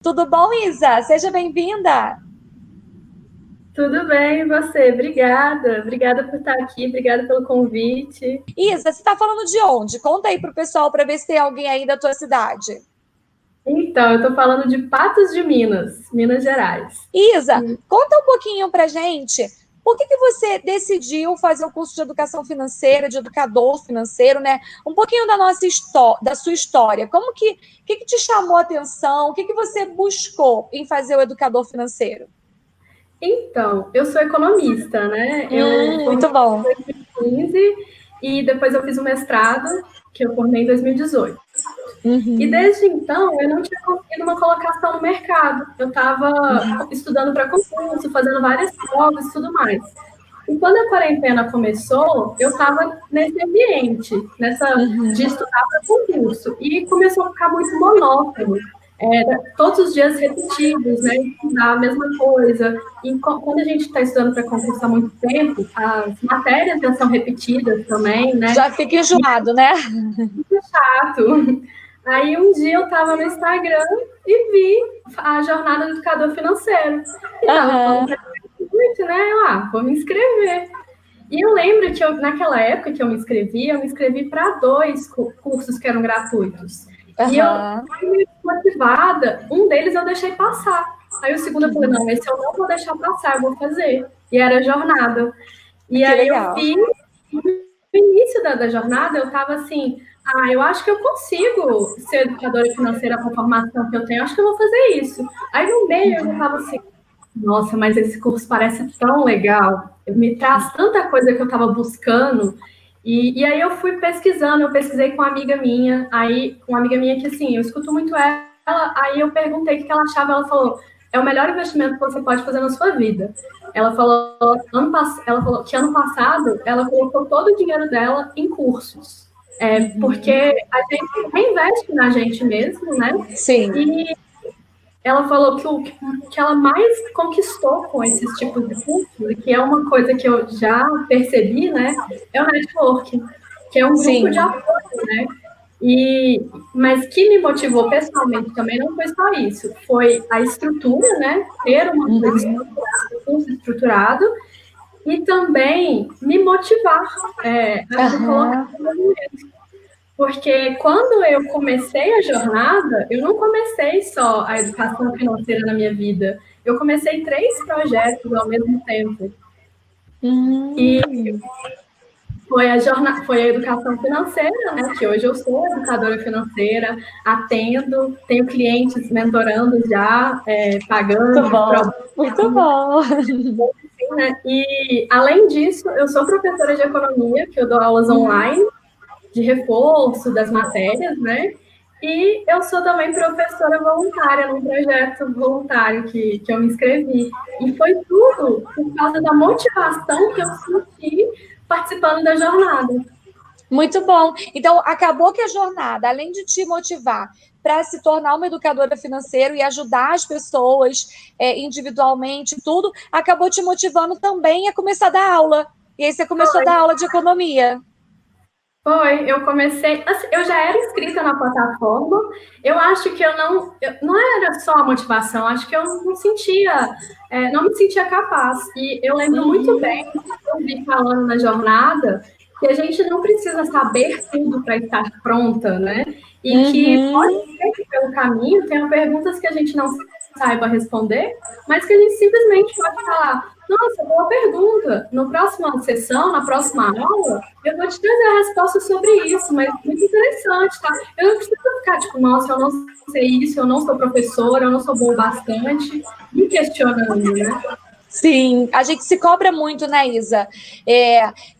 Tudo bom, Isa? Seja bem-vinda. Tudo bem, e você? Obrigada. Obrigada por estar aqui, obrigada pelo convite. Isa, você está falando de onde? Conta aí pro pessoal para ver se tem alguém aí da tua cidade. Então, eu estou falando de Patos de Minas, Minas Gerais. Isa, conta um pouquinho pra gente. Por que você decidiu fazer o curso de educação financeira, de educador financeiro, né? Um pouquinho da nossa história, da sua história. Que te chamou a atenção? O que você buscou em fazer o educador financeiro? Então, eu sou economista, né? Eu formei Muito bom. em 2015 e depois eu fiz o mestrado, que eu formei em 2018. E desde então, eu não tinha conseguido uma colocação no mercado. Eu estava estudando para concurso, fazendo várias provas e tudo mais. E quando a quarentena começou, eu estava nesse ambiente, de estudar para concurso, e começou a ficar muito monótono. Todos os dias repetidos, né? Estudar a mesma coisa. E quando a gente está estudando para concurso há muito tempo, as matérias já são repetidas também, né? Já fica enjoado, né? Muito chato. Aí um dia eu estava no Instagram e vi a jornada do educador financeiro. E estava falando Aham. para muito, né? Vou me inscrever. E eu lembro que naquela época que eu me inscrevi para dois cursos que eram gratuitos. E eu Aham. fui meio motivada, um deles eu deixei passar. Aí o segundo eu falei, não, esse eu não vou deixar passar, eu vou fazer. E era jornada. E Que aí eu legal. fiz, no início da jornada eu estava assim, eu acho que eu consigo ser educadora financeira com a formação que eu tenho, acho que eu vou fazer isso. Aí no meio eu já estava assim, nossa, mas esse curso parece tão legal, me traz tanta coisa que eu estava buscando. E aí eu fui pesquisando, eu pesquisei com uma amiga minha, aí uma amiga minha que assim, eu escuto muito ela, aí eu perguntei o que ela achava, ela falou, é o melhor investimento que você pode fazer na sua vida. Ela falou que ano passado ela colocou todo o dinheiro dela em cursos. Porque a gente reinveste na gente mesmo, né? Sim. E ela falou que o que ela mais conquistou com esses tipos de cursos, e que é uma coisa que eu já percebi, né, é o networking, que é um grupo de Sim. apoio, né? Mas que me motivou pessoalmente também não foi só isso, foi a estrutura, né? Ter uma coisa estruturada, um curso estruturado, e também me motivar a me colocar Aham. no movimento. Porque quando eu comecei a jornada, eu não comecei só a educação financeira na minha vida. Eu comecei 3 projetos ao mesmo tempo. E Hum. foi a educação financeira, né? Que hoje eu sou educadora financeira, atendo, tenho clientes mentorando já, Muito pagando, bom. Muito bom. né? E além disso, eu sou professora de economia, que eu dou aulas online de reforço das matérias, né? E eu sou também professora voluntária num projeto voluntário que eu me inscrevi. E foi tudo por causa da motivação que eu senti participando da jornada. Muito bom. Então, acabou que a jornada, além de te motivar para se tornar uma educadora financeira e ajudar as pessoas individualmente, tudo, acabou te motivando também a começar a dar aula. E aí você começou a dar aula de economia. Foi, eu comecei, assim, eu já era inscrita na plataforma, eu acho que não era só a motivação, acho que eu não sentia, não me sentia capaz. E eu lembro muito bem, eu vi falando na jornada, que a gente não precisa saber tudo para estar pronta, né? E que pode Uhum. ser que pelo caminho tenha perguntas que a gente não saiba responder, mas que a gente simplesmente pode falar, nossa, boa pergunta. Na próxima sessão, na próxima aula, eu vou te trazer a resposta sobre isso, mas muito interessante, tá? Eu não preciso ficar tipo, nossa, eu não sei isso, eu não sou professora, eu não sou boa bastante, me questionando, né? Sim, a gente se cobra muito, né, Isa?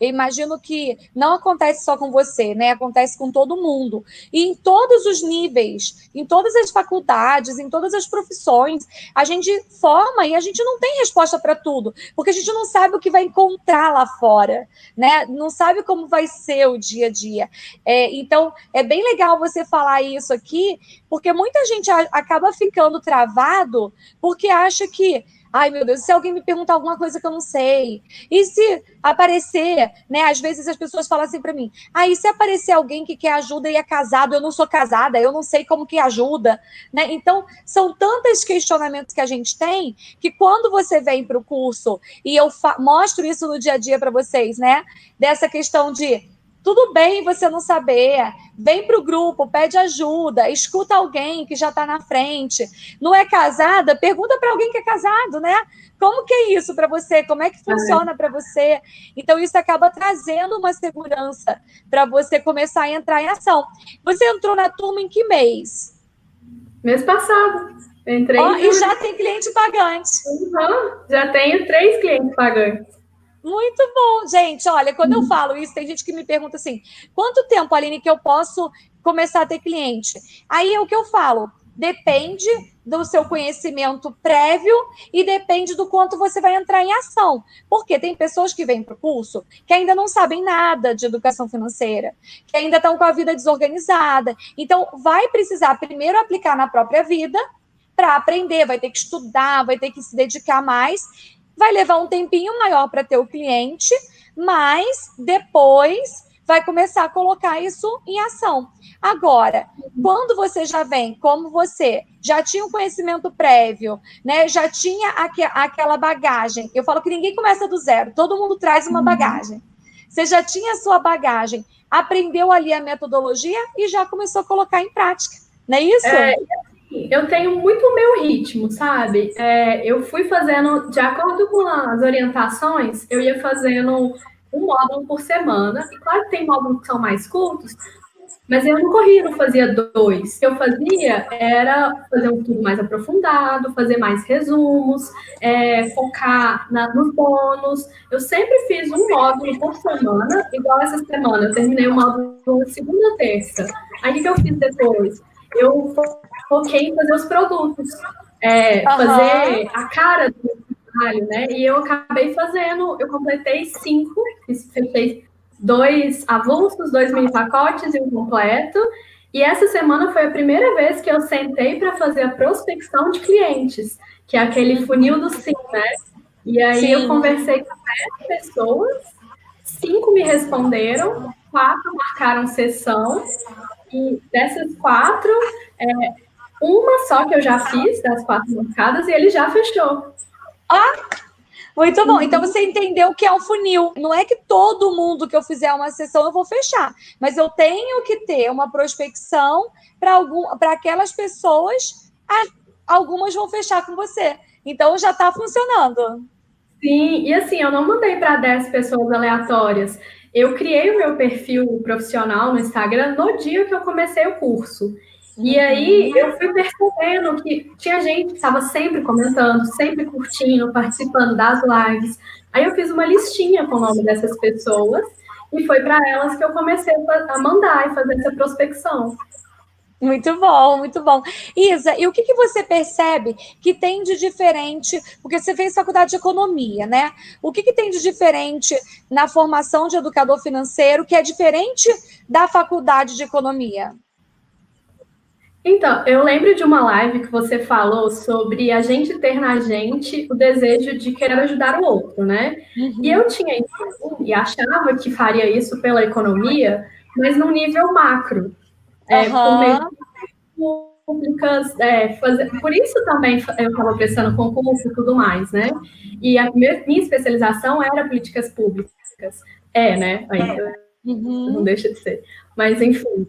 Eu imagino que não acontece só com você, né? Acontece com todo mundo. E em todos os níveis, em todas as faculdades, em todas as profissões, a gente forma e a gente não tem resposta para tudo, porque a gente não sabe o que vai encontrar lá fora, né? Não sabe como vai ser o dia a dia. Então, é bem legal você falar isso aqui, porque muita gente acaba ficando travado porque acha que Ai, meu Deus, se alguém me perguntar alguma coisa que eu não sei? E se aparecer, né? Às vezes as pessoas falam assim para mim, e se aparecer alguém que quer ajuda e é casado, eu não sou casada, eu não sei como que ajuda, né? Então, são tantos questionamentos que a gente tem, que quando você vem para o curso, e eu mostro isso no dia a dia para vocês, né? Dessa questão de tudo bem você não saber, vem para o grupo, pede ajuda, escuta alguém que já está na frente. Não é casada? Pergunta para alguém que é casado, né? Como que é isso para você? Como é que funciona para você? Então, isso acaba trazendo uma segurança para você começar a entrar em ação. Você entrou na turma em que mês? Mês passado. Entrei e já tem cliente pagante. Já tenho 3 clientes pagantes. Muito bom, gente. Olha, quando eu falo isso, tem gente que me pergunta assim: quanto tempo, Aline, que eu posso começar a ter cliente? Aí é o que eu falo: depende do seu conhecimento prévio e depende do quanto você vai entrar em ação. Porque tem pessoas que vêm para o curso que ainda não sabem nada de educação financeira, que ainda estão com a vida desorganizada. Então, vai precisar primeiro aplicar na própria vida para aprender, vai ter que estudar, vai ter que se dedicar mais. Vai levar um tempinho maior para ter o cliente, mas depois vai começar a colocar isso em ação. Agora, quando você já vem, como você já tinha um conhecimento prévio, né? Já tinha aquela bagagem. Eu falo que ninguém começa do zero, todo mundo traz uma bagagem. Você já tinha a sua bagagem, aprendeu ali a metodologia e já começou a colocar em prática. Não é isso? Eu tenho muito o meu ritmo, sabe? Eu fui fazendo, de acordo com as orientações, eu ia fazendo um módulo por semana. E claro que tem módulos que são mais curtos, mas eu não corria, não fazia 2. O que eu fazia era fazer um tudo mais aprofundado, fazer mais resumos, focar nos bônus. Eu sempre fiz um módulo por semana, igual essa semana. Eu terminei o módulo segunda, terça. Aí o que eu fiz depois? Eu foquei em fazer os produtos, fazer a cara do trabalho, né? E eu acabei fazendo, eu completei 5, fechei 2 avulsos, 2 mini pacotes e um completo. E essa semana foi a primeira vez que eu sentei para fazer a prospecção de clientes, que é aquele funil do Sim, né? E aí Sim. Eu conversei com 10 pessoas, 5 me responderam, 4 marcaram sessão, e dessas 4, uma só que eu já fiz, das 4 marcadas, e ele já fechou. Muito bom. Então você entendeu o que é o funil. Não é que todo mundo que eu fizer uma sessão eu vou fechar, mas eu tenho que ter uma prospecção para aquelas pessoas, algumas vão fechar com você. Então já está funcionando. Sim, e assim, eu não mandei para 10 pessoas aleatórias. Eu criei o meu perfil profissional no Instagram no dia que eu comecei o curso. E aí eu fui percebendo que tinha gente que estava sempre comentando, sempre curtindo, participando das lives. Aí eu fiz uma listinha com o nome dessas pessoas e foi para elas que eu comecei a mandar e fazer essa prospecção. Muito bom, muito bom. Isa, e o que você percebe que tem de diferente? Porque você fez faculdade de economia, né? O que tem de diferente na formação de educador financeiro que é diferente da faculdade de economia? Então, eu lembro de uma live que você falou sobre a gente ter na gente o desejo de querer ajudar o outro, né? E eu tinha isso e achava que faria isso pela economia, mas num nível macro. Por meio de públicas, por isso também eu estava prestando concurso e tudo mais, né? E a minha especialização era políticas públicas. Né? Ainda não deixa de ser. Mas, enfim,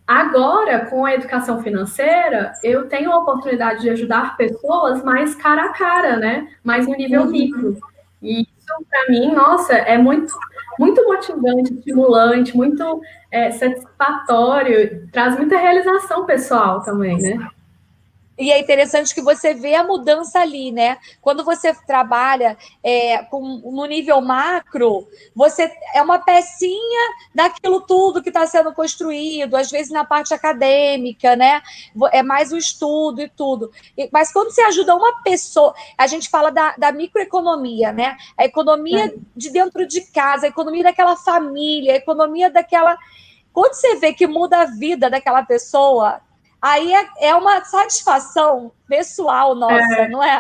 agora, com a educação financeira, eu tenho a oportunidade de ajudar pessoas mais cara a cara, né? Mais no nível micro. E isso, para mim, nossa, é muito, muito motivante, estimulante, muito satisfatório, traz muita realização pessoal também, né? E é interessante que você vê a mudança ali, né? Quando você trabalha no nível macro, você é uma pecinha daquilo tudo que está sendo construído, às vezes na parte acadêmica, né? É mais o estudo e tudo. Mas quando você ajuda uma pessoa, a gente fala da microeconomia, né? A economia de dentro de casa, a economia daquela família, a economia daquela... Quando você vê que muda a vida daquela pessoa, aí é uma satisfação pessoal nossa, não é?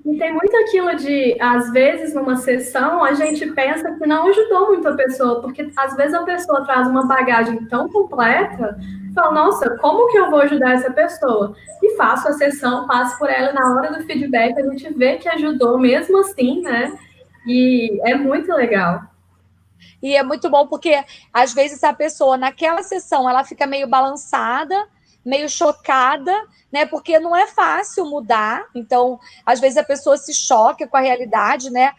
E tem muito aquilo de, às vezes, numa sessão, a gente pensa que não ajudou muito a pessoa, porque às vezes a pessoa traz uma bagagem tão completa, fala, nossa, como que eu vou ajudar essa pessoa? E faço a sessão, passo por ela, na hora do feedback a gente vê que ajudou mesmo assim, né? E é muito legal. E é muito bom porque, às vezes, a pessoa, naquela sessão, ela fica meio balançada, meio chocada, né? Porque não é fácil mudar. Então, às vezes, a pessoa se choca com a realidade, né?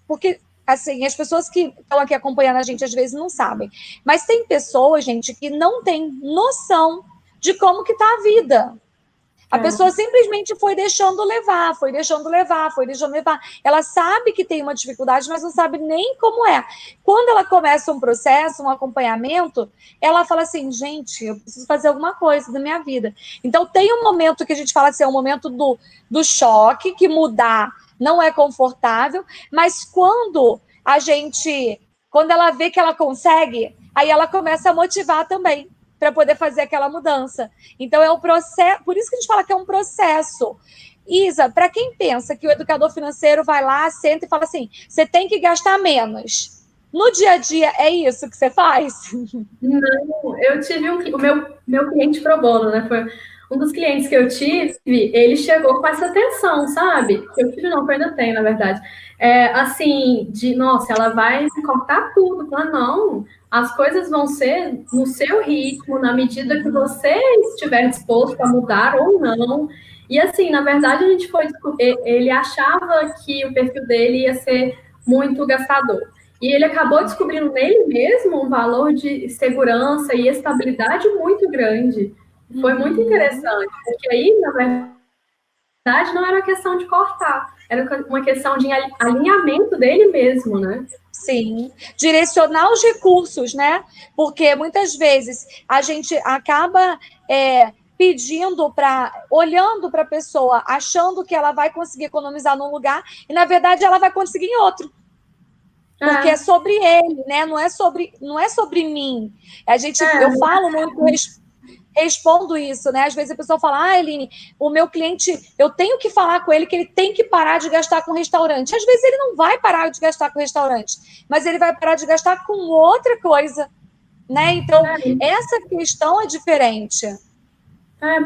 Porque, assim, as pessoas que estão aqui acompanhando a gente, às vezes, não sabem. Mas tem pessoas, gente, que não têm noção de como que está a vida. A pessoa simplesmente foi deixando levar, foi deixando levar, foi deixando levar. Ela sabe que tem uma dificuldade, mas não sabe nem como é. Quando ela começa um processo, um acompanhamento, ela fala assim, gente, eu preciso fazer alguma coisa da minha vida. Então, tem um momento que a gente fala assim, é um momento do choque, que mudar não é confortável, mas quando ela vê que ela consegue, aí ela começa a motivar também para poder fazer aquela mudança. Então, é um processo, por isso que a gente fala que é um processo. Isa, para quem pensa que o educador financeiro vai lá, senta e fala assim, você tem que gastar menos. No dia a dia, é isso que você faz? Não, eu tive o meu cliente pro bono, né? Foi um dos clientes que eu tive, ele chegou com essa atenção, sabe? Eu tive não, que eu ainda tenho, na verdade. Assim, nossa, ela vai cortar tudo. Fala, não, as coisas vão ser no seu ritmo, na medida que você estiver disposto a mudar ou não. E assim, na verdade, a gente foi ele achava que o perfil dele ia ser muito gastador. E ele acabou descobrindo nele mesmo um valor de segurança e estabilidade muito grande. Foi muito interessante, porque aí, na verdade, não era uma questão de cortar, era uma questão de alinhamento dele mesmo, né? Sim, direcionar os recursos, né? Porque muitas vezes a gente acaba pedindo olhando para a pessoa, achando que ela vai conseguir economizar num lugar, e na verdade ela vai conseguir em outro. Porque é sobre ele, né? Não é sobre mim. Eu falo muito, respondo isso, né? Às vezes a pessoa fala, Eline, o meu cliente, eu tenho que falar com ele que ele tem que parar de gastar com restaurante. Às vezes ele não vai parar de gastar com restaurante, mas ele vai parar de gastar com outra coisa, né? Então, essa questão é diferente.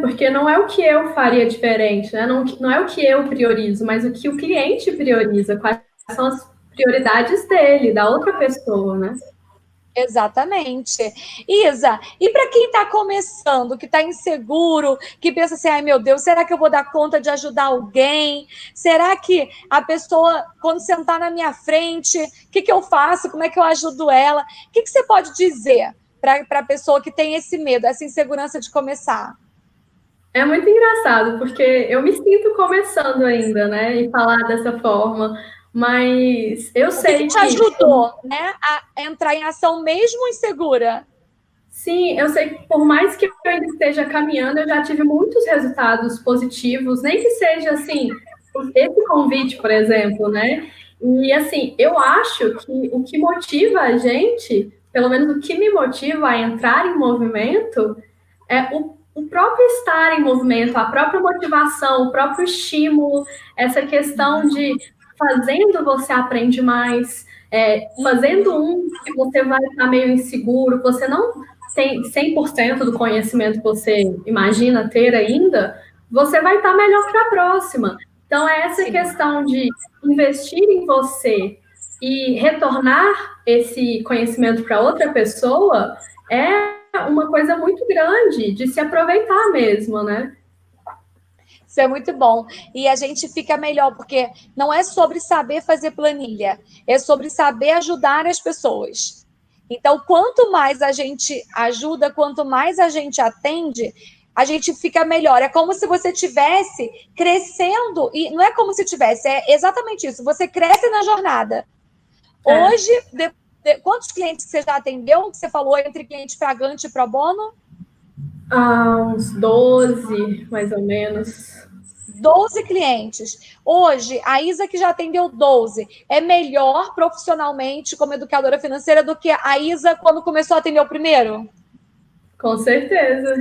Porque não é o que eu faria diferente, né? Não é o que eu priorizo, mas o que o cliente prioriza, quais são as prioridades dele, da outra pessoa, né? Exatamente. Isa, e para quem está começando, que está inseguro, que pensa assim, ai meu Deus, será que eu vou dar conta de ajudar alguém? Será que a pessoa, quando sentar na minha frente, o que eu faço? Como é que eu ajudo ela? O que você pode dizer para a pessoa que tem esse medo, essa insegurança de começar? É muito engraçado, porque eu me sinto começando ainda, né? E falar dessa forma, mas eu sei que te ajudou, né, a entrar em ação mesmo insegura? Sim, eu sei que por mais que eu ainda esteja caminhando, eu já tive muitos resultados positivos, nem que seja assim, esse convite, por exemplo, né? E assim, eu acho que o que motiva a gente, pelo menos o que me motiva a entrar em movimento, é o próprio estar em movimento, a própria motivação, o próprio estímulo, essa questão de fazendo você aprende mais, fazendo que você vai estar meio inseguro, você não tem 100% do conhecimento que você imagina ter ainda, você vai estar melhor para a próxima. Então, é essa questão de investir em você e retornar esse conhecimento para outra pessoa é uma coisa muito grande de se aproveitar mesmo, né? Isso é muito bom. E a gente fica melhor, porque não é sobre saber fazer planilha, é sobre saber ajudar as pessoas. Então, quanto mais a gente ajuda, quanto mais a gente atende, a gente fica melhor. É como se você estivesse crescendo, e não é como se tivesse, é exatamente isso. Você cresce na jornada. Hoje, quantos clientes você já atendeu? Você falou entre cliente fragante e pro bono? Uns 12, mais ou menos. 12 clientes. Hoje, a Isa, que já atendeu 12, é melhor profissionalmente como educadora financeira do que a Isa quando começou a atender o primeiro? Com certeza.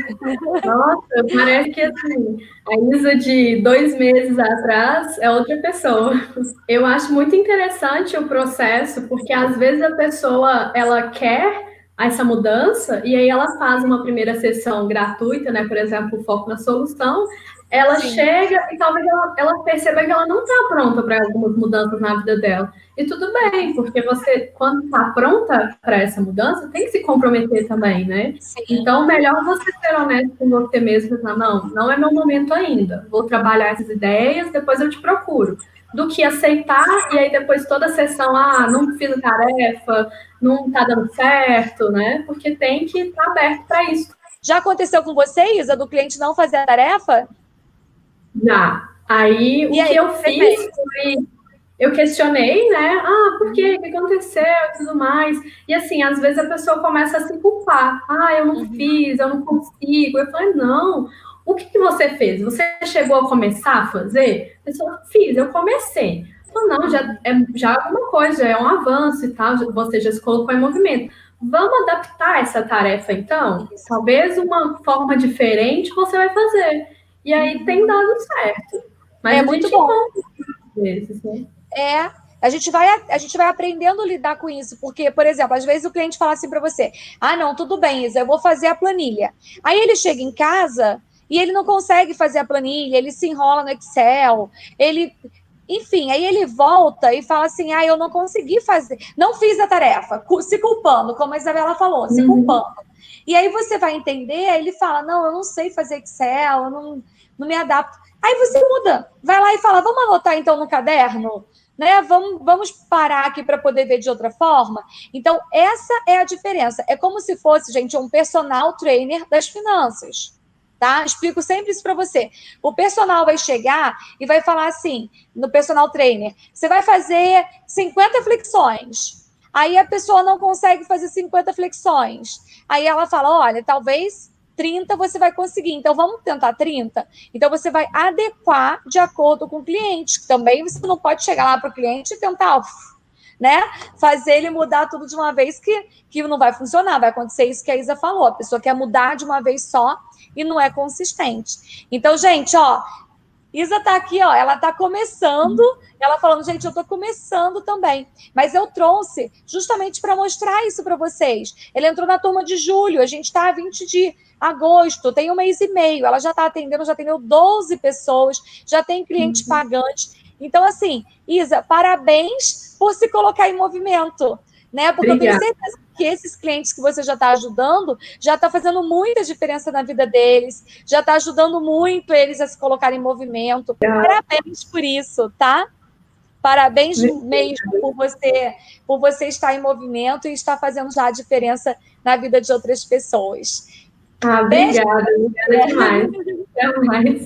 Nossa, parece que assim, a Isa de 2 meses atrás é outra pessoa. Eu acho muito interessante o processo, porque às vezes a pessoa ela quer essa mudança e aí ela faz uma primeira sessão gratuita, né? Por exemplo, o foco na solução. Ela Sim. chega e talvez ela perceba que ela não está pronta para algumas mudanças na vida dela. E tudo bem, porque você, quando está pronta para essa mudança, tem que se comprometer também, né? Sim. Então, melhor você ser honesto com você mesmo e falar, não é meu momento ainda. Vou trabalhar essas ideias, depois eu te procuro. Do que aceitar e aí depois toda a sessão, não fiz a tarefa, não tá dando certo, né? Porque tem que estar aberto para isso. Já aconteceu com você, Isa, do cliente não fazer a tarefa? Já. Aí, o que eu fiz foi... Eu questionei, né? Por quê? O que aconteceu e tudo mais. E assim, às vezes a pessoa começa a se culpar. Eu não fiz, eu não consigo. Eu falei, não. O que você fez? Você chegou a começar a fazer? A pessoa, fiz, eu comecei. Falei, não, já é alguma coisa, já é um avanço e tal, você já se colocou em movimento. Vamos adaptar essa tarefa, então? Talvez uma forma diferente você vai fazer. E aí tem dado certo. Mas é muito bom. Vezes, né? A gente vai aprendendo a lidar com isso, porque, por exemplo, às vezes o cliente fala assim para você: não, tudo bem, Isa, eu vou fazer a planilha. Aí ele chega em casa e ele não consegue fazer a planilha, ele se enrola no Excel, enfim, aí ele volta e fala assim: eu não consegui fazer, não fiz a tarefa, se culpando, como a Isabela falou, se culpando. E aí você vai entender, aí ele fala: não, eu não sei fazer Excel, eu não me adapto. Aí você muda, vai lá e fala: vamos anotar então no caderno? Né? Vamos parar aqui para poder ver de outra forma. Então, essa é a diferença. É como se fosse, gente, um personal trainer das finanças. Tá? Explico sempre isso para você. O personal vai chegar e vai falar assim, no personal trainer, você vai fazer 50 flexões. Aí a pessoa não consegue fazer 50 flexões. Aí ela fala: olha, talvez 30 você vai conseguir, então vamos tentar 30? Então você vai adequar de acordo com o cliente. Também você não pode chegar lá para o cliente e tentar, né, fazer ele mudar tudo de uma vez, que não vai funcionar. Vai acontecer isso que a Isa falou: a pessoa quer mudar de uma vez só e não é consistente. Então, gente, Isa tá aqui, ela tá começando, ela falando: gente, eu tô começando também. Mas eu trouxe justamente para mostrar isso para vocês. Ela entrou na turma de julho, a gente tá a 20 de agosto, tem 1 mês e meio, ela já atendeu 12 pessoas, já tem cliente pagante. Então, assim, Isa, parabéns por se colocar em movimento, né? Porque Obrigada. Eu tenho certeza que esses clientes que você já está ajudando, já está fazendo muita diferença na vida deles, já está ajudando muito eles a se colocarem em movimento. Parabéns por isso, tá? Parabéns mesmo por você estar em movimento e estar fazendo já a diferença na vida de outras pessoas. Obrigada demais. Até mais.